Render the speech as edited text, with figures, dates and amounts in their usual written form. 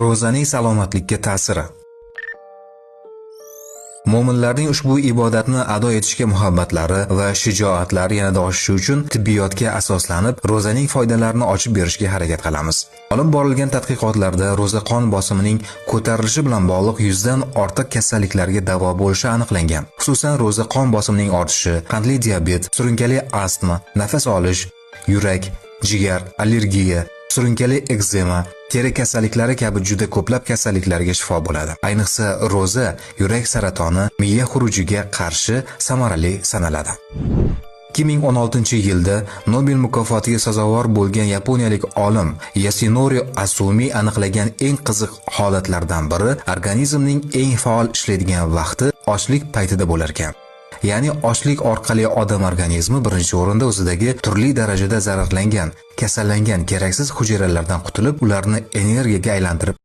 Ro'zaning salomatlikka ta'siri. Mo'minlarning ushbu ibodatni ado etishga muhabbatlari va shijoatlari yanada oshishi uchun tibbiyotga asoslanib, ro'zaning foydalarini ochib berishga harakat qilamiz. Olib borilgan tadqiqotlarda ro'za qon bosimining ko'tarilishi bilan bog'liq 100 dan ortiq kasalliklarga davo bo'lishi aniqlangan. Xususan, ro'za qon bosimining ortishi, qandli diabet, surunkali astma, nafas olish, yurak, jigar, allergiya, surunkali ekzema, teri kasalliklari kabi juda ko'plab kasalliklarga shifo bo'ladi. Ayniqsa, ro'za yurak saratoni, miya xurujiga qarshi samarali sanaladi. 2016-yilda Nobel mukofotiga sazovor bo'lgan yaponiyalik olim Yasunori Asumi aniqlagan eng qiziq holatlardan biri organizmning eng faol ishlaydigan vaqti ochlik paytida bo'lar ekan. Ya'ni ochlik orqali odam organizmi birinchi o'rinda o'zidagi turli darajada zararlangan, kasallangan keraksiz hujayralardan qutulib, ularni energiyaga aylantirib